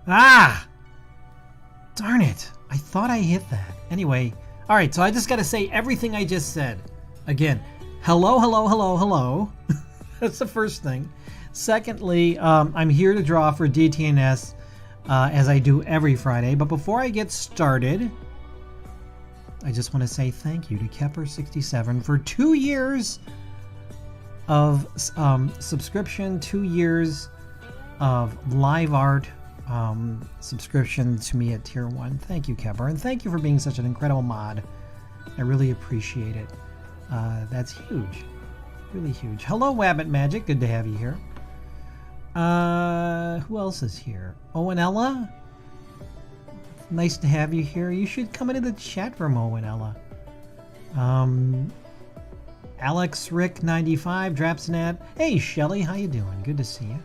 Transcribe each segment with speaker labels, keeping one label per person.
Speaker 1: Ah! Darn it. I thought I hit that. Anyway, all right, so I just got to say everything I just said. Again, hello, hello, hello, hello. That's the first thing. Secondly, I'm here to draw for DTNS as I do every Friday. But before I get started, I just want to say thank you to Kepper67 for 2 years of subscription, 2 years of live art subscription to me at Tier 1. Thank you, Kepper, and thank you for being such an incredible mod. I really appreciate it. That's huge. Really huge. Hello, Wabbit Magic. Good to have you here. Who else is here? Owenella? Nice to have you here. You should come into the chat room, Owenella. Alex Rick 95, Drapsnat. Hey, Shelly, how you doing? Good to see you.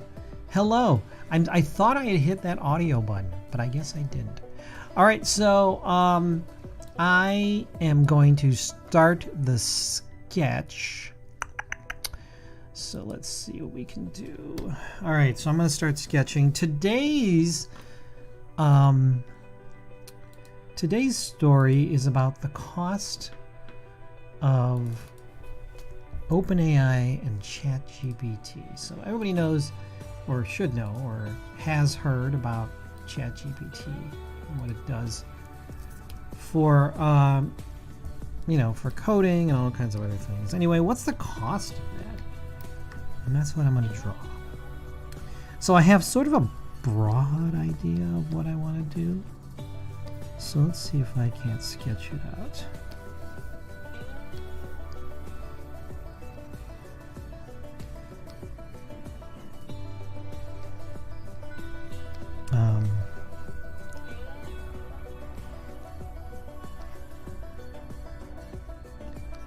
Speaker 1: Hello. I thought I had hit that audio button, but I guess I didn't. All right, so I am going to start the sketch. So let's see what we can do. All right, so I'm going to start sketching. Today's story is about the cost of OpenAI and ChatGPT. So everybody knows, or should know, or has heard about ChatGPT and what it does for, for coding and all kinds of other things. Anyway, what's the cost of that? And that's what I'm going to draw. So I have sort of a broad idea of what I want to do. So let's see if I can't sketch it out.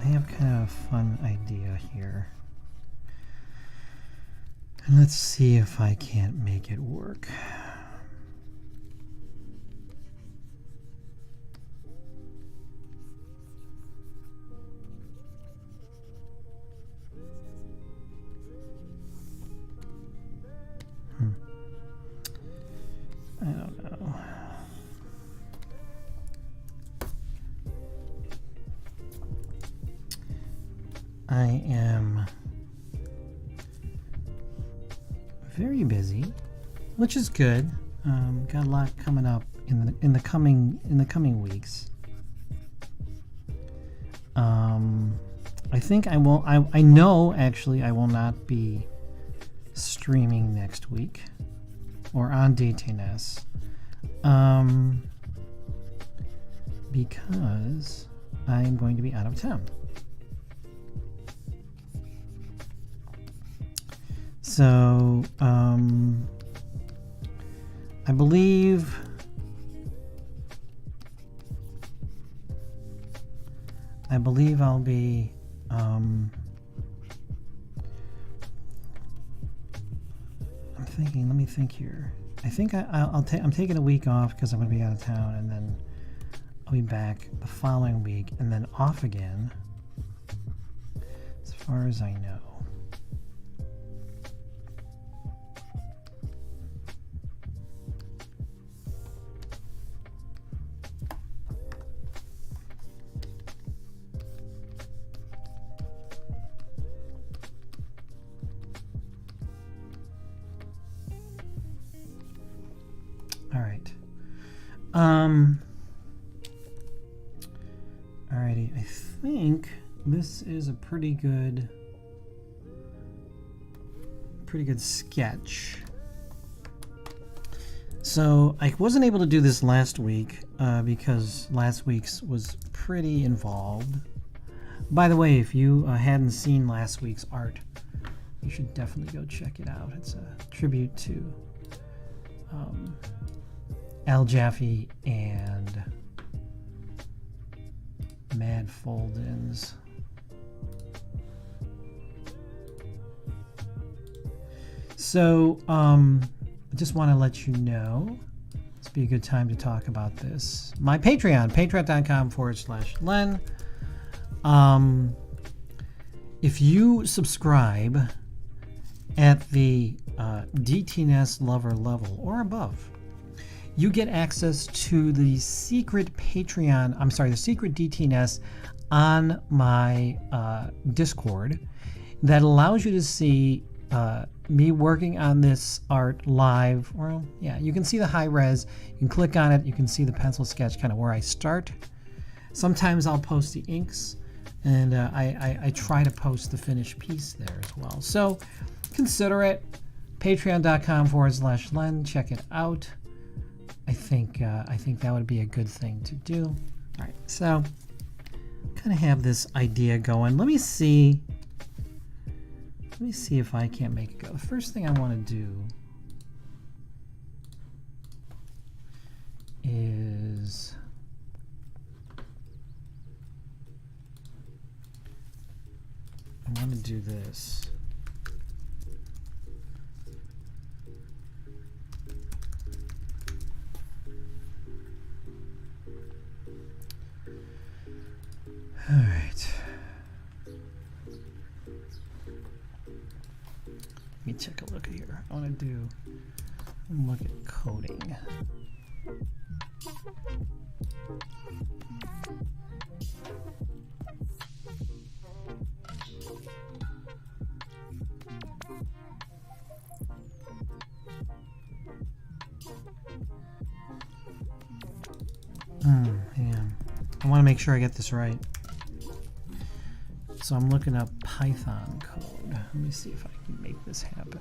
Speaker 1: I have kind of a fun idea here. And let's see if I can't make it work. I don't know. I am very busy, which is good. Got a lot coming up in the coming weeks. I think I will. I know actually I will not be streaming next week or on DTNS because I am going to be out of town. So I believe I'll be I'm thinking, let me think here. I think I'm taking a week off because I'm going to be out of town, and then I'll be back the following week and then off again as far as I know. Alrighty, I think this is a pretty good sketch. So I wasn't able to do this last week because last week's was pretty involved. By the way, if you hadn't seen last week's art, you should definitely go check it out. It's a tribute to Al Jaffe and Mad Fold-ins. So I just want to let you know, this would be a good time to talk about this. My Patreon, patreon.com/Len. If you subscribe at the DTNS lover level or above, you get access to the secret Patreon, I'm sorry, the secret DTNS on my Discord that allows you to see me working on this art live. Well, yeah, you can see the high res, you can click on it, you can see the pencil sketch kind of where I start. Sometimes I'll post the inks, and I try to post the finished piece there as well. So consider it. Patreon.com/Len. Check it out. I think that would be a good thing to do. All right, so kind of have this idea going. Let me see if I can't make it go. The first thing I want to do is I want to do this. All right. Let me take a look here. I want to look at coding. Yeah. I want to make sure I get this right. So I'm looking up Python code. Let me see if I can make this happen.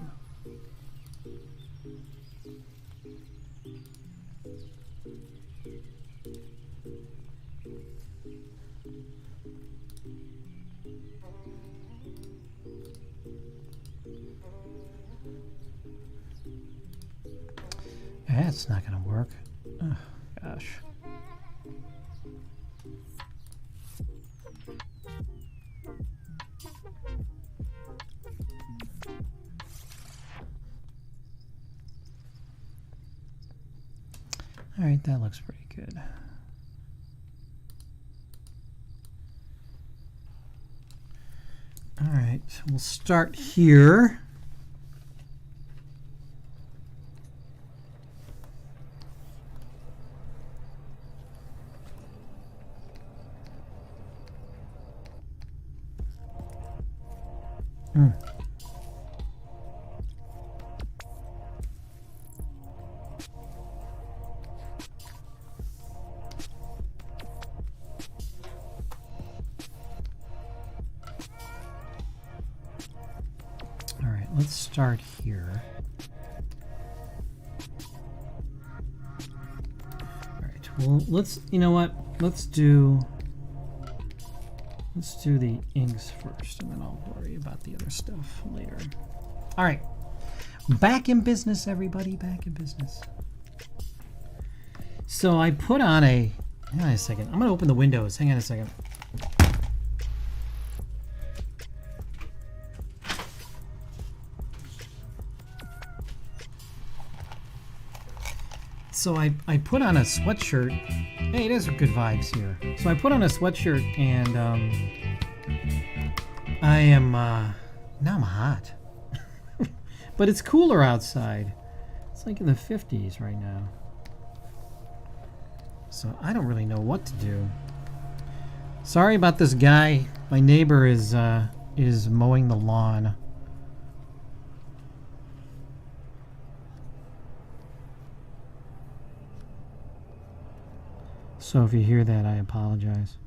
Speaker 1: That's not going to work. Oh, gosh. All right, that looks pretty good. All right, we'll start here. Let's start here. All right. Well, you know what? Let's do the inks first, and then I'll worry about the other stuff later. All right. Back in business, everybody. Back in business. So I put on a. Hang on a second. I'm gonna open the windows. Hang on a second. So I put on a sweatshirt. Hey, there's good vibes here. So I put on a sweatshirt, and I am now I'm hot, but it's cooler outside. It's like in the 50s right now. So I don't really know what to do. Sorry about this guy. My neighbor is mowing the lawn. So if you hear that, I apologize.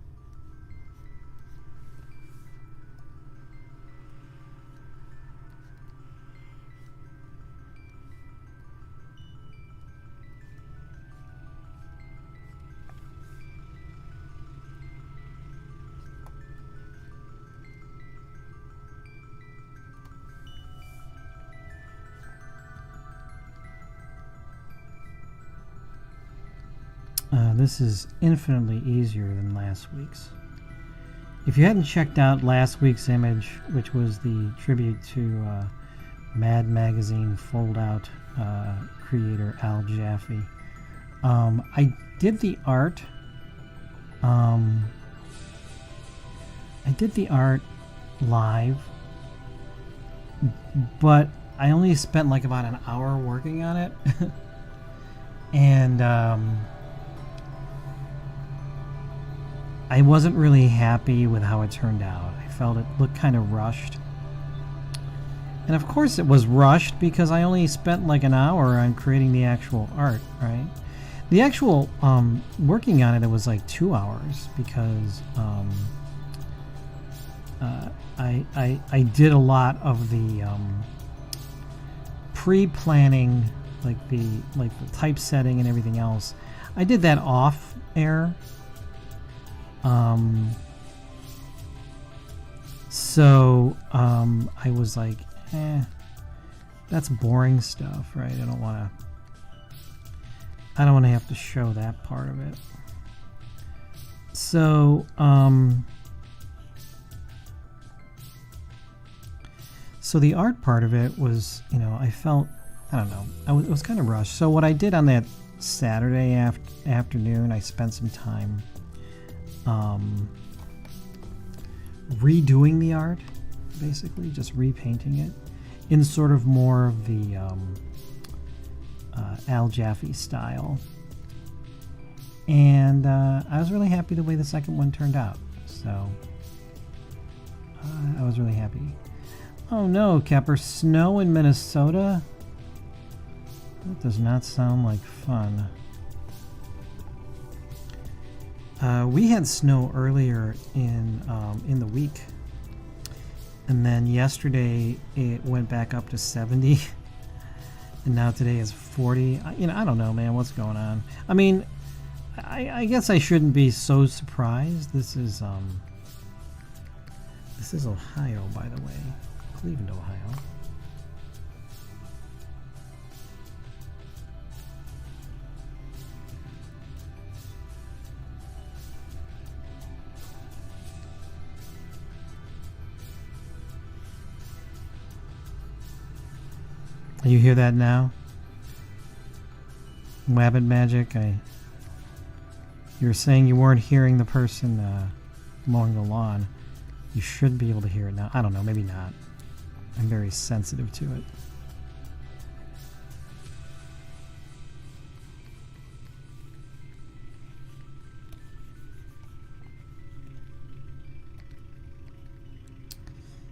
Speaker 1: This is infinitely easier than last week's. If you hadn't checked out last week's image, which was the tribute to Mad Magazine fold-out creator Al Jaffe, I did the art. I did the art live, but I only spent like about an hour working on it. And I wasn't really happy with how it turned out. I felt it looked kind of rushed. And of course it was rushed because I only spent like an hour on creating the actual art, right? The actual working on it was like 2 hours because I did a lot of the pre-planning, like the typesetting and everything else. I did that off air. So I was like, that's boring stuff, right? I don't want to have to show that part of it. So so the art part of it was, I felt, I don't know, it was kind of rushed. So what I did on that Saturday afternoon, I spent some time redoing the art, basically just repainting it in sort of more of the Al Jaffe style. And I was really happy the way the second one turned out. So I was really happy. Oh no, Kepper, snow in Minnesota? That does not sound like fun. We had snow earlier in the week, and then yesterday it went back up to 70, and now today is 40. I don't know, man, what's going on. I mean, I guess I shouldn't be so surprised. This is Ohio, by the way, Cleveland, Ohio. You hear that now? Wabbit Magic, you were saying you weren't hearing the person mowing the lawn. You should be able to hear it now. I don't know, maybe not. I'm very sensitive to it.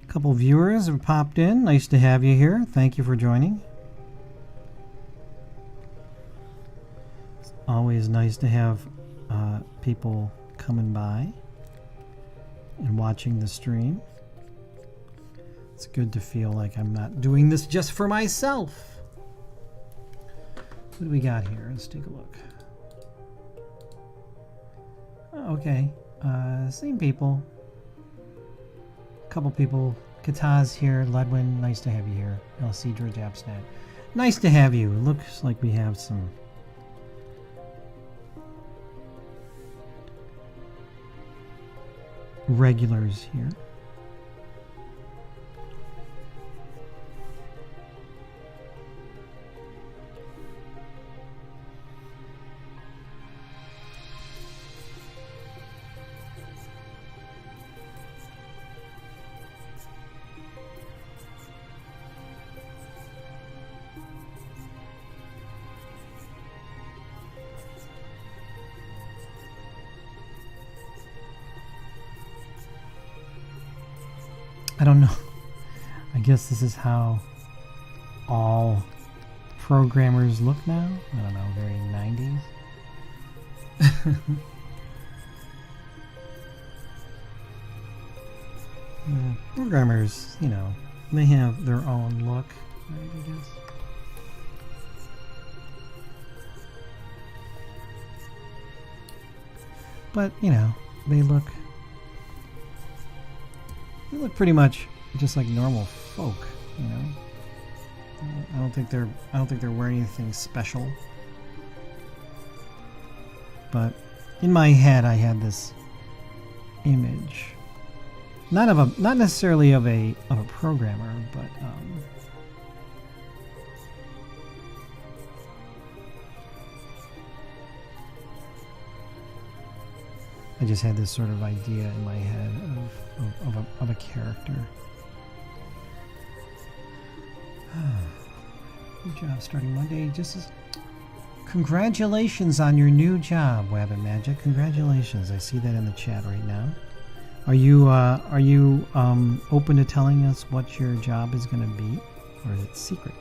Speaker 1: A couple viewers have popped in. Nice to have you here. Thank you for joining. It's always nice to have people coming by and watching the stream. It's good to feel like I'm not doing this just for myself. What do we got here? Let's take a look. Oh, okay. Same people. Couple people. Kataz here. Ledwin, nice to have you here. LC George Absnat. Nice to have you. It looks like we have some regulars here. I don't know. I guess this is how all programmers look now. I don't know, very 90s. Programmers, they have their own look, right, I guess. But, they look pretty much just like normal folk, I don't think they're wearing anything special. But in my head I had this image, not necessarily of a programmer, but I just had this sort of idea in my head of a character. Good job starting Monday. Congratulations on your new job, Wabbit Magic. Congratulations. I see that in the chat right now. Are you open to telling us what your job is going to be, or is it secret?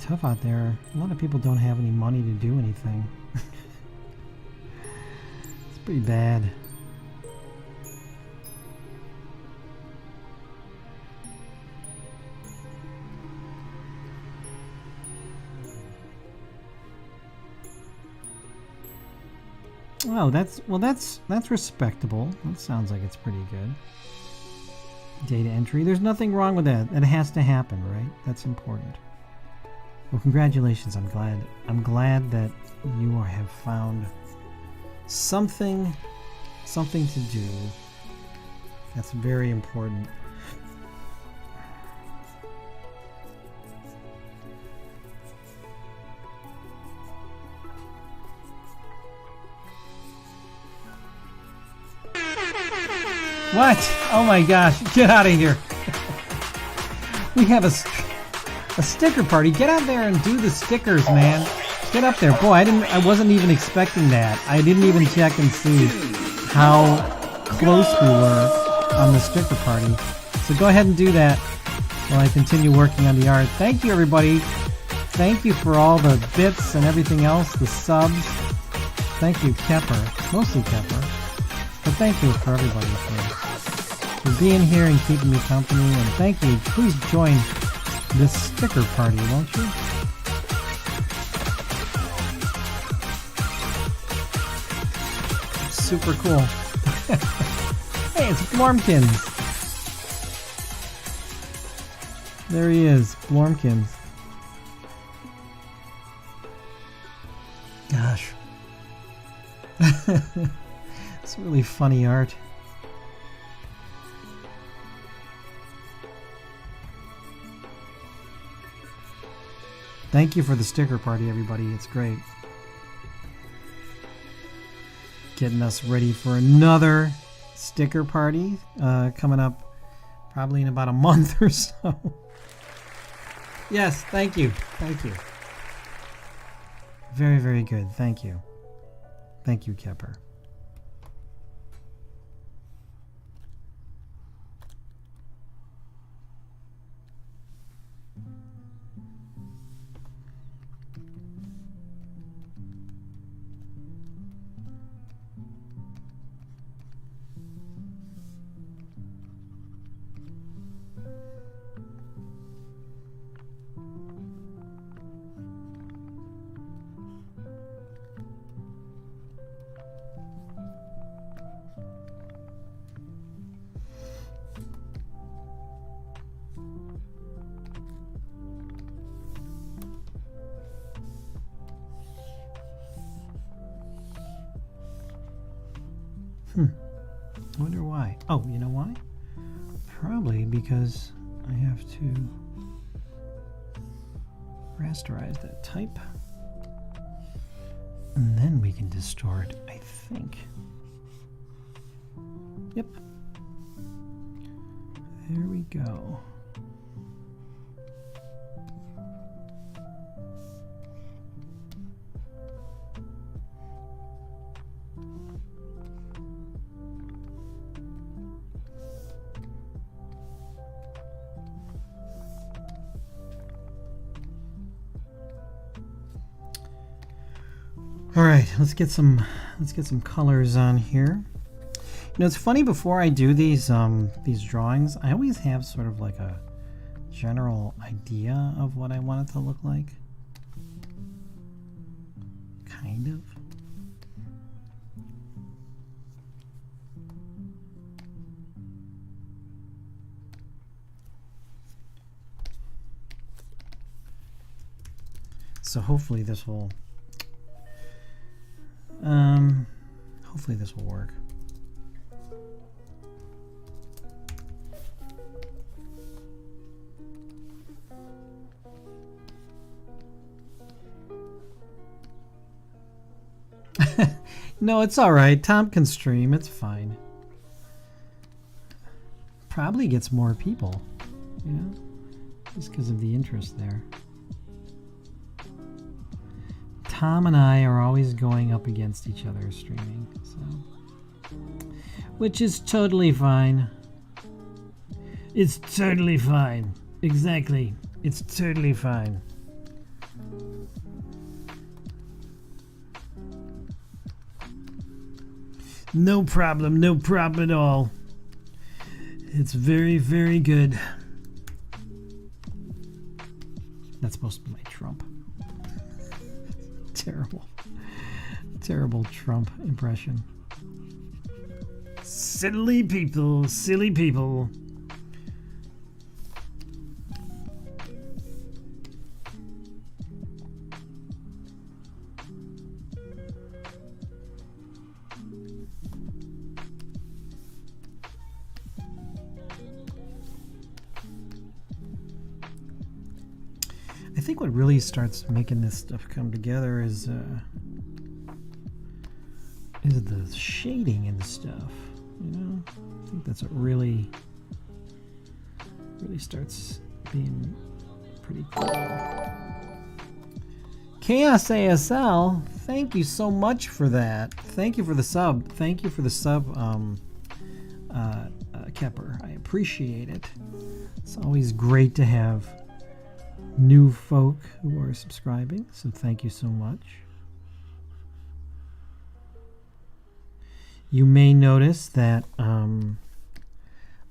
Speaker 1: Tough out there. A lot of people don't have any money to do anything. It's pretty bad. Oh, that's respectable. That sounds like it's pretty good. Data entry. There's nothing wrong with that. It has to happen, right? That's important. Well, congratulations. I'm glad that you have found something to do. That's very important. What? Oh my gosh, get out of here. We have a sticker party. Get out there and do the stickers, man. Get up there. Boy, I wasn't even expecting that. I didn't even check and see how close we were on the sticker party. So go ahead and do that while I continue working on the art. Thank you, everybody. Thank you for all the bits and everything else, the subs. Thank you, Kepper. Mostly Kepper. But thank you for everybody for being here and keeping me company. And thank you. Please join this sticker party, won't you? Super cool. Hey, it's Blormkins. There he is, Blormkins. Gosh. It's really funny art. Thank you for the sticker party, everybody. It's great. Getting us ready for another sticker party coming up probably in about a month or so. Yes, thank you. Thank you. Very, very good. Thank you. Thank you, Kepper. I wonder why. Oh, you know why? Probably because I have to rasterize that type. And then we can distort, I think. Yep. There we go. All right, let's get some colors on here. You know, it's funny, before I do these drawings, I always have sort of like a general idea of what I want it to look like. Kind of. So hopefully this will work. No, it's all right. Tom can stream. It's fine. Probably gets more people, you know, just because of the interest there. Tom and I are always going up against each other streaming, so, which is totally fine. It's totally fine. Exactly. It's totally fine. No problem. No problem at all. It's very, very good. That's supposed to be my Trump. Terrible. Terrible Trump impression. Silly people. Silly people. I think what really starts making this stuff come together is the shading and stuff. You know, I think that's what really starts being pretty cool. Chaos ASL, thank you so much for that. Thank you for the sub. Thank you for the sub, Kepper. I appreciate it. It's always great to have new folk who are subscribing, so thank you so much. You may notice that I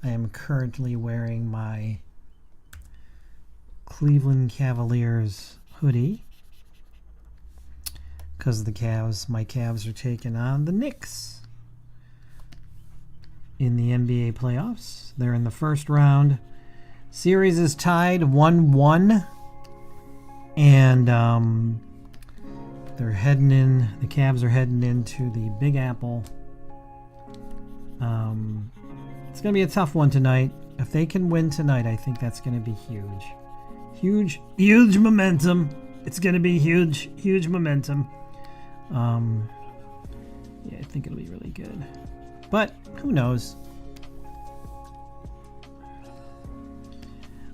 Speaker 1: am currently wearing my Cleveland Cavaliers hoodie because the Cavs, my Cavs are taking on the Knicks in the NBA playoffs. They're in the first round. Series is tied 1-1, and they're heading in. The Cavs are heading into the Big Apple. It's going to be a tough one tonight. If they can win tonight, I think that's going to be huge. Huge momentum. It's going to be huge momentum. Yeah, I think it'll be really good. But who knows?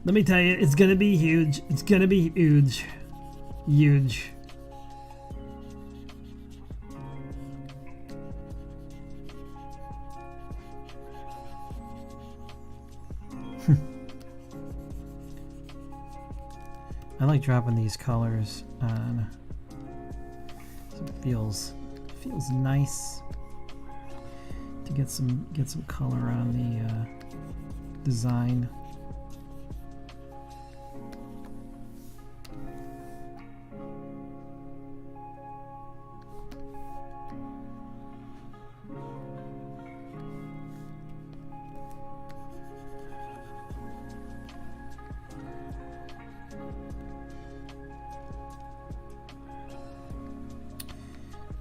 Speaker 1: Let me tell you, it's going to be huge. It's going to be huge. Huge. I like dropping these colors on. So it feels nice to get some color on the design.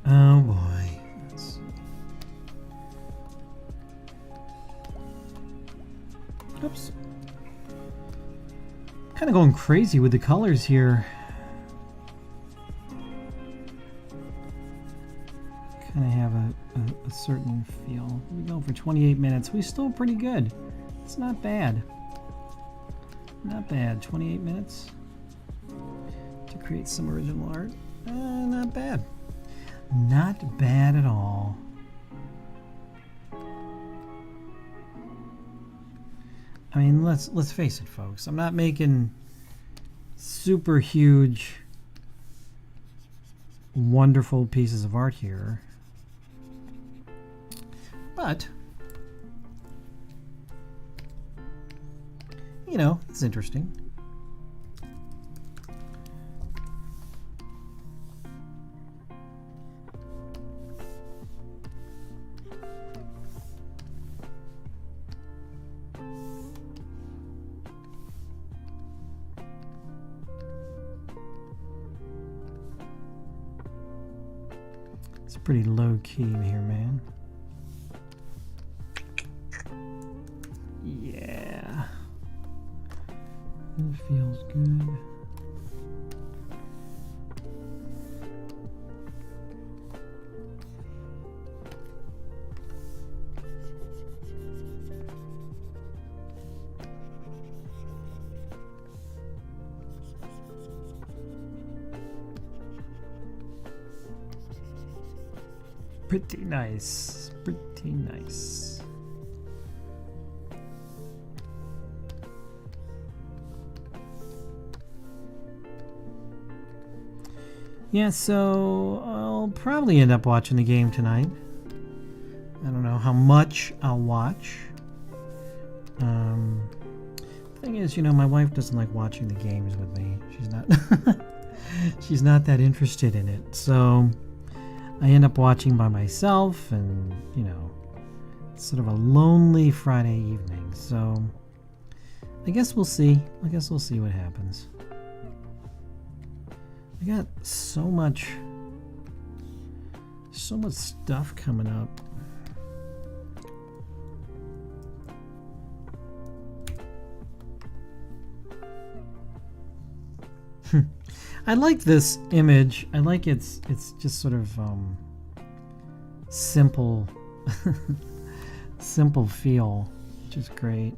Speaker 1: Oh boy. Let's see. Oops. Kind of going crazy with the colors here. Kind of have a certain feel. We go for 28 minutes. We're still pretty good. It's not bad. Not bad. 28 minutes to create some original art. Not bad. Not bad at all. I mean, let's face it, folks. I'm not making super huge, wonderful pieces of art here. But, you know, it's interesting. It's pretty low key here, man. Yeah. It feels good. Pretty nice. Pretty nice. Yeah, so I'll probably end up watching the game tonight. I don't know how much I'll watch. Thing is, you know, my wife doesn't like watching the games with me. She's not she's not that interested in it. So I end up watching by myself, and you know, it's sort of a lonely Friday evening. So I guess we'll see. I guess we'll see what happens. I got so much stuff coming up. I like this image. I like it's just sort of simple simple feel, which is great.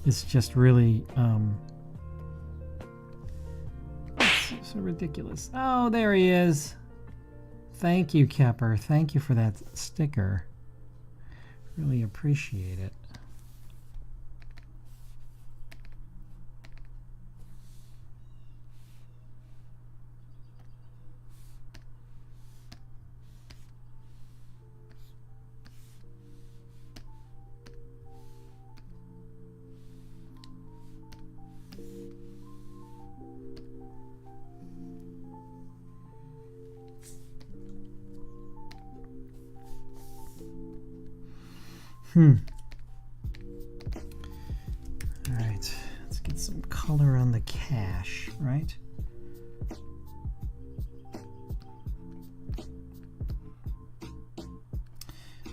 Speaker 1: It's just really so ridiculous. Oh, there he is. Thank you, Kepper. Thank you for that sticker. Really appreciate it. All right, let's get some color on the cache, right?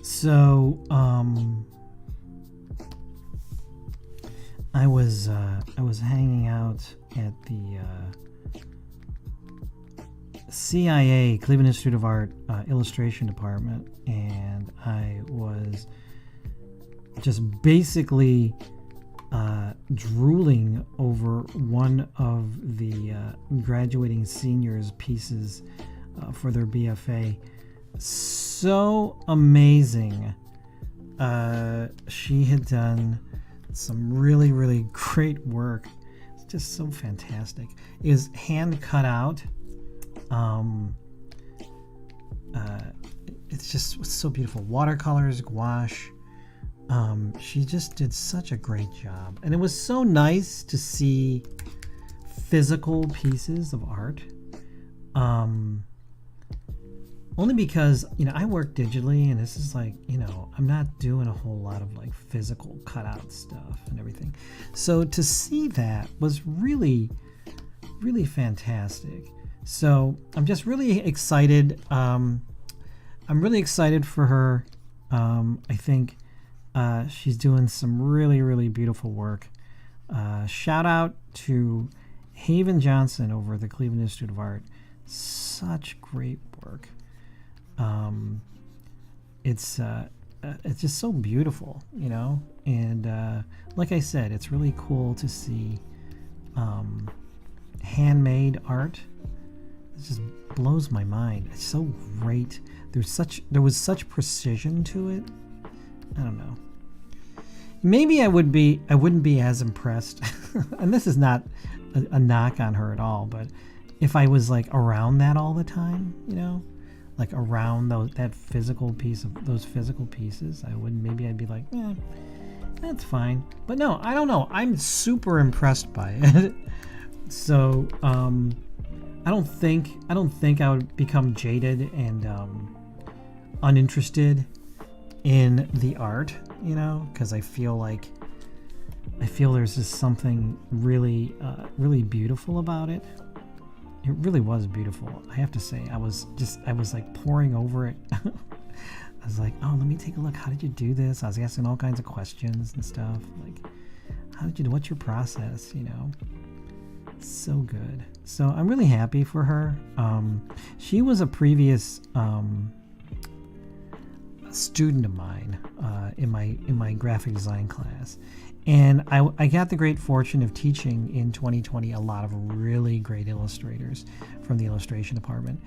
Speaker 1: So, I was hanging out at the CIA, Cleveland Institute of Art, illustration department, and I was just basically drooling over one of the graduating seniors' pieces for their BFA. So amazing. She had done some really, really great work. It's just so fantastic. It is hand cut out. It's just so beautiful. Watercolors, gouache. She just did such a great job. And it was so nice to see physical pieces of art. Only because, you know, I work digitally, and this is like, you know, I'm not doing a whole lot of like physical cutout stuff and everything. So to see that was really, really fantastic. So I'm just really excited. I'm really excited for her. I think she's doing some really, really beautiful work. Shout out to Haven Johnson over at the Cleveland Institute of Art. Such great work. It's just so beautiful, you know, and like I said, it's really cool to see handmade art. It just blows my mind. It's so great. There was such precision to it. I don't know. Maybe I wouldn't be as impressed, and this is not a knock on her at all, but if I was like around that all the time, you know, like around that physical piece of those physical pieces, maybe I'd be like, yeah, that's fine. But no, I don't know. I'm super impressed by it. So I don't think I would become jaded and uninterested in the art, you know, because I feel like I feel there's just something really, really beautiful about it. It really was beautiful. I have to say, I was like poring over it. I was like, oh, let me take a look. How did you do this? I was asking all kinds of questions and stuff. Like, how did you do? What's your process? You know, so good. So I'm really happy for her. She was a previous student of mine in my graphic design class, and I got the great fortune of teaching in 2020 a lot of really great illustrators from the illustration department,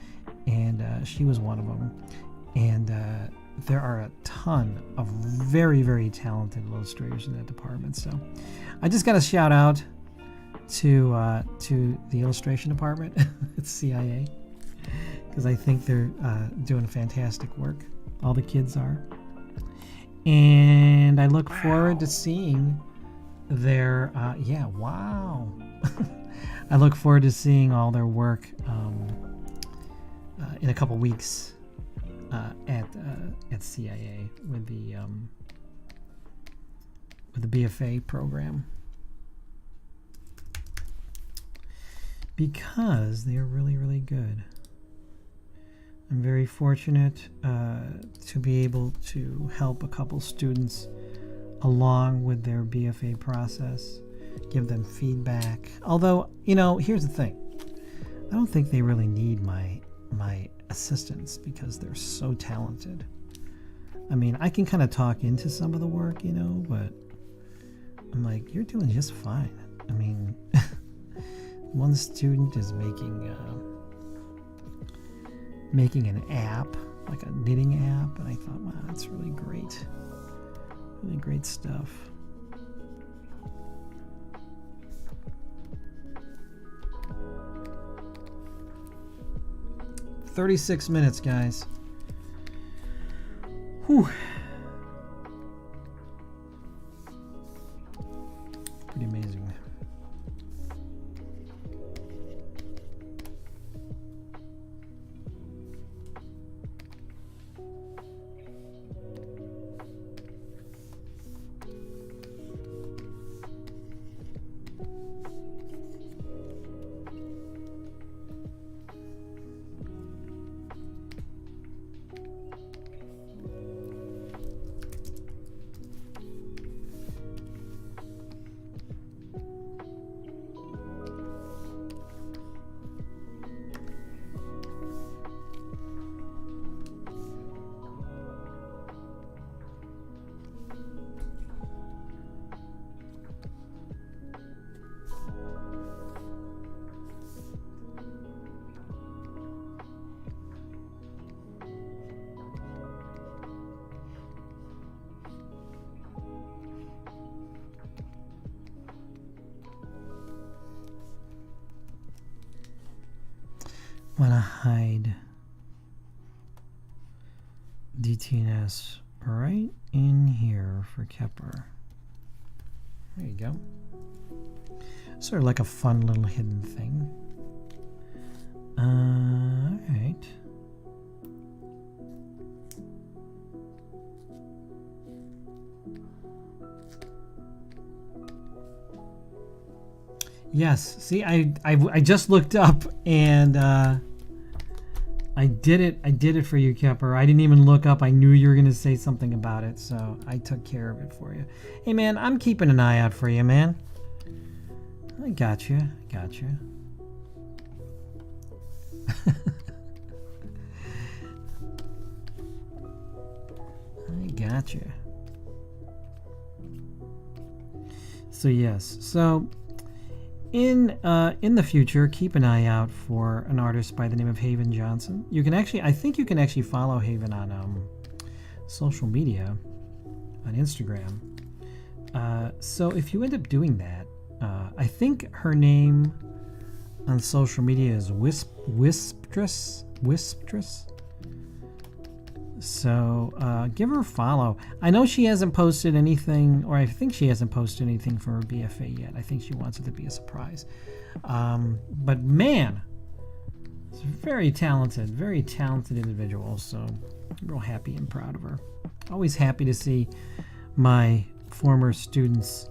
Speaker 1: and she was one of them. And there are a ton of very, very talented illustrators in that department. So I just got a shout out to the illustration department at CIA, because I think they're doing fantastic work. All the kids are. And I look forward to seeing their, wow. I look forward to seeing all their work in a couple weeks at CIA with the BFA program, because they are really, really good. I'm very fortunate to be able to help a couple students along with their BFA process, give them feedback. Although, you know, here's the thing. I don't think they really need my assistance, because they're so talented. I mean, I can kind of talk into some of the work, you know, but I'm like, you're doing just fine. I mean, one student is making an app, like a knitting app, and I thought, wow, that's really great stuff. "36 minutes, guys." Whew. Pretty amazing. Want to hide DTNS right in here for Kepler. There you go. Sort of like a fun little hidden thing. All right. Yes. See, I just looked up, and I did it for you, Kepper. I didn't even look up. I knew you were gonna say something about it, so I took care of it for you. Hey, man, I'm keeping an eye out for you, man. I got you. I got you. So yes. So in the future, keep an eye out for an artist by the name of Haven Johnson. You can actually, I think you can actually follow Haven on social media, on Instagram. So if you end up doing that, I think her name on social media is Wisptress. So give her a follow. I know she hasn't posted anything, or I think she hasn't posted anything for her BFA yet. I think she wants it to be a surprise. But man, it's a very talented individual. So I'm real happy and proud of her. Always happy to see my former students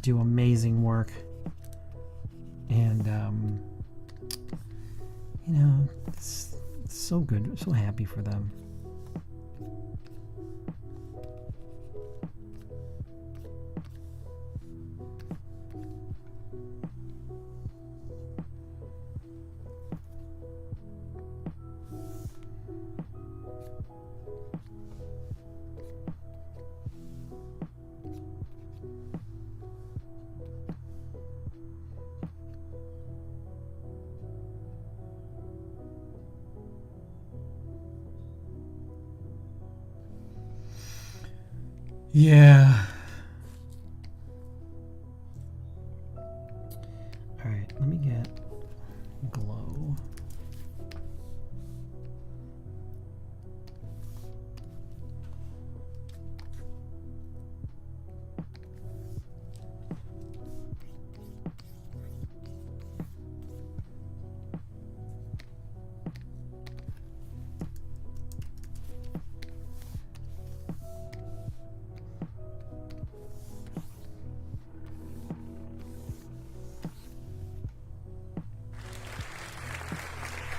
Speaker 1: do amazing work. And, you know, it's so good. I'm so happy for them. Yeah. All right, let me get glow.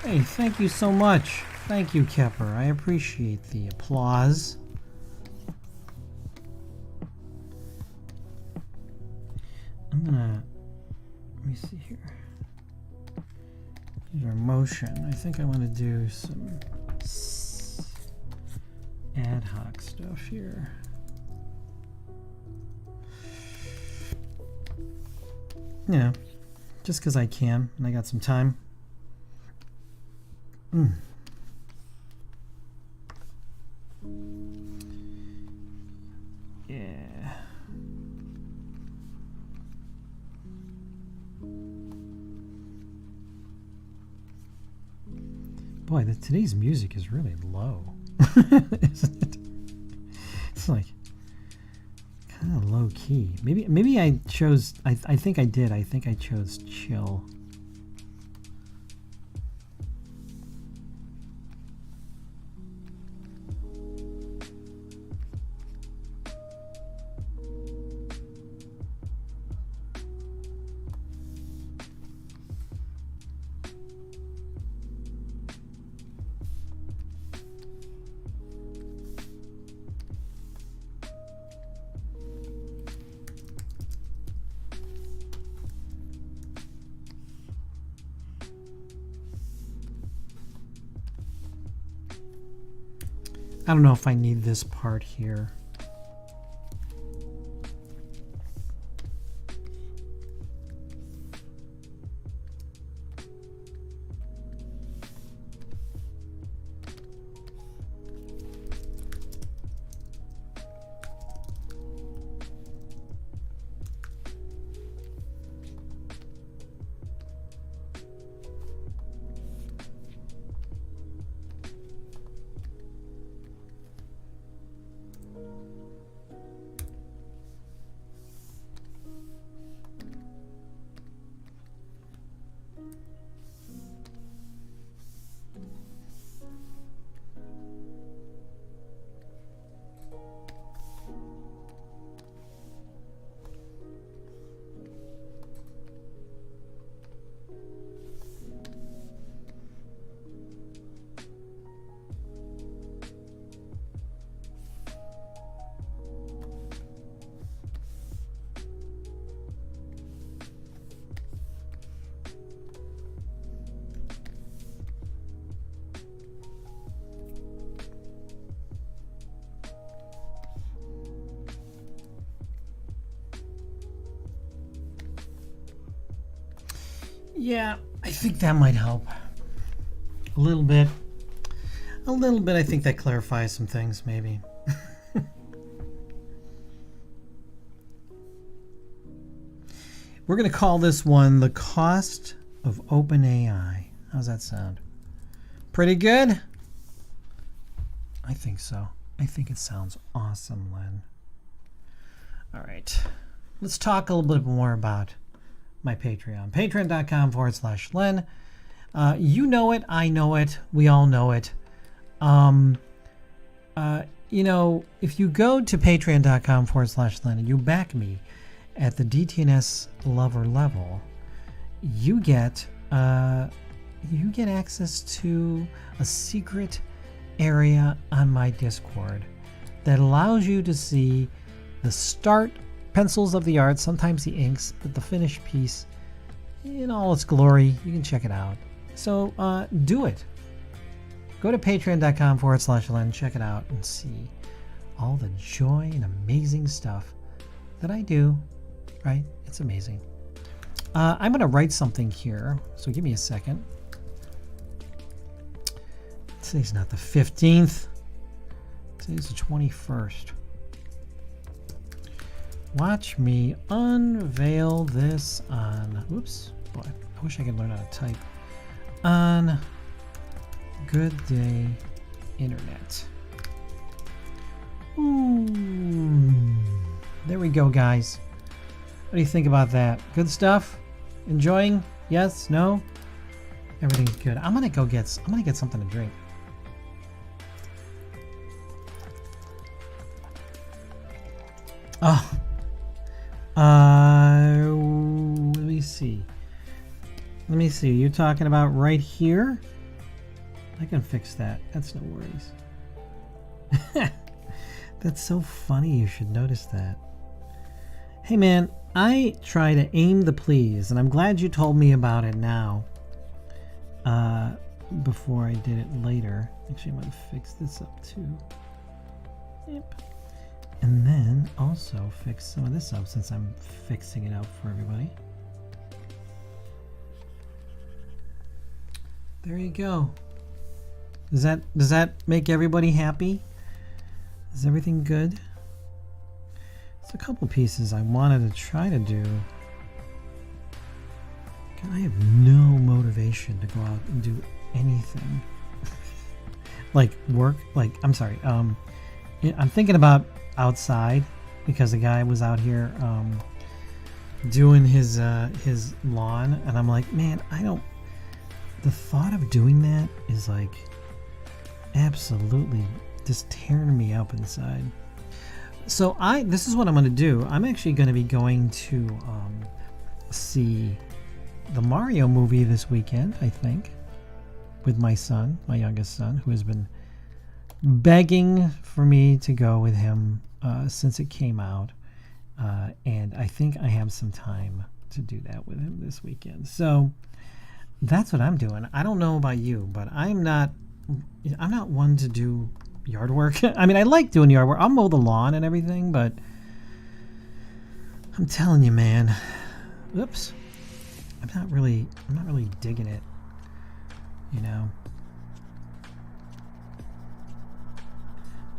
Speaker 1: Hey, thank you so much. Thank you, Kepper. I appreciate the applause. I'm gonna, let me see here. Here's our motion. I think I want to do some ad hoc stuff here. Yeah, just because I can and I got some time. Yeah. Boy, today's music is really low. Isn't it? It's like kind of low key. Maybe I chose. I think I did. I think I chose chill. I don't know if I need this part here. Yeah, I think that might help. A little bit. A little bit, I think that clarifies some things, maybe. We're going to call this one The Cost of OpenAI. How's that sound? Pretty good? I think so. I think it sounds awesome, Len. All right. Let's talk a little bit more about my Patreon. Patreon.com/Len. You know it. I know it. We all know it. You know, if you go to Patreon.com/Len and you back me at the DTNS lover level, you get access to a secret area on my Discord that allows you to see the start pencils of the art, sometimes the inks, but the finished piece in all its glory. You can check it out. So do it. Go to patreon.com/Len, check it out and see all the joy and amazing stuff that I do, right? It's amazing. I'm going to write something here, so give me a second. Today's not the 15th. Today's the 21st. Watch me unveil this on, whoops, boy, I wish I could learn how to type, on Good Day Internet. Ooh, there we go, guys. What do you think about that? Good stuff? Enjoying? Yes? No? Everything's good. I'm gonna get something to drink. Oh. Let me see. Let me see. You're talking about right here? I can fix that. That's no worries. That's so funny. You should notice that. Hey, man, I try to aim the please, and I'm glad you told me about it now. Before I did it later. Actually, I'm going to fix this up too. Yep. And then also fix some of this up since I'm fixing it up for everybody. There you go. Does that make everybody happy? Is everything good? There's a couple pieces I wanted to try to do. I have no motivation to go out and do anything. Like work, like, I'm sorry, I'm thinking about outside because the guy was out here doing his lawn, and I'm like, man, the thought of doing that is like absolutely just tearing me up inside. So this is what I'm going to do. I'm actually going to be going to see the Mario movie this weekend, I think, with my son, my youngest son, who has been begging for me to go with him since it came out. And I think I have some time to do that with him this weekend. So that's what I'm doing. I don't know about you, but I'm not one to do yard work. I mean, I like doing yard work. I'll mow the lawn and everything, but I'm telling you, man, oops, I'm not really digging it, you know.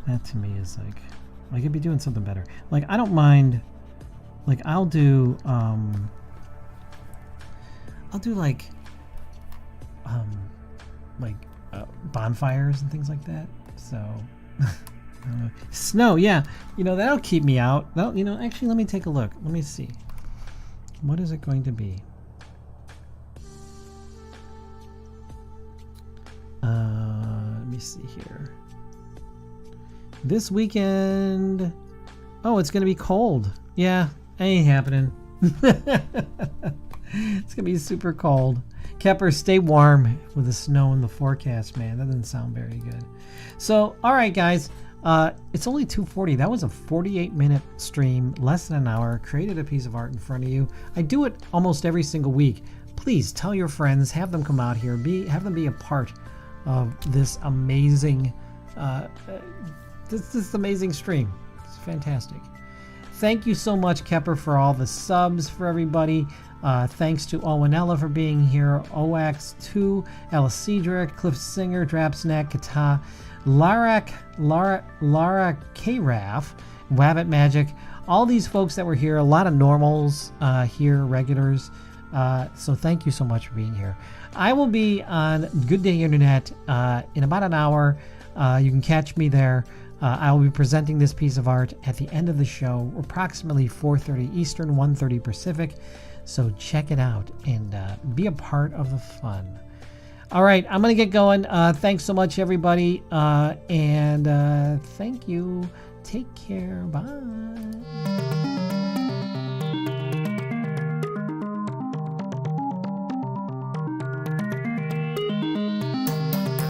Speaker 1: That to me is like I'd be doing something better. Like, I don't mind, like, I'll do bonfires and things like that. So snow, yeah, you know, that'll keep me out. You know, actually, let me take a look. Let me see. What is it going to be? Let me see here. This weekend, oh, it's gonna be cold. Yeah, ain't happening. It's gonna be super cold. Kepper, stay warm with the snow in the forecast, man. That doesn't sound very good. So, all right, guys, it's only 2:40. That was a 48-minute stream, less than an hour. Created a piece of art in front of you. I do it almost every single week. Please tell your friends, have them come out here, have them be a part of this amazing, this amazing stream. It's fantastic. Thank you so much, Kepper, for all the subs for everybody. Thanks to Owenella for being here, Oax2, Alicidra, Cliff Singer, Drapsnack, Kata, Lara K-Raff, Wabbit Magic, all these folks that were here, a lot of normals here, regulars. So thank you so much for being here. I will be on Good Day Internet in about an hour. You can catch me there. I will be presenting this piece of art at the end of the show, approximately 4:30 Eastern, 1:30 Pacific. So check it out and be a part of the fun. All right, I'm going to get going. Thanks so much, everybody. And thank you. Take care. Bye.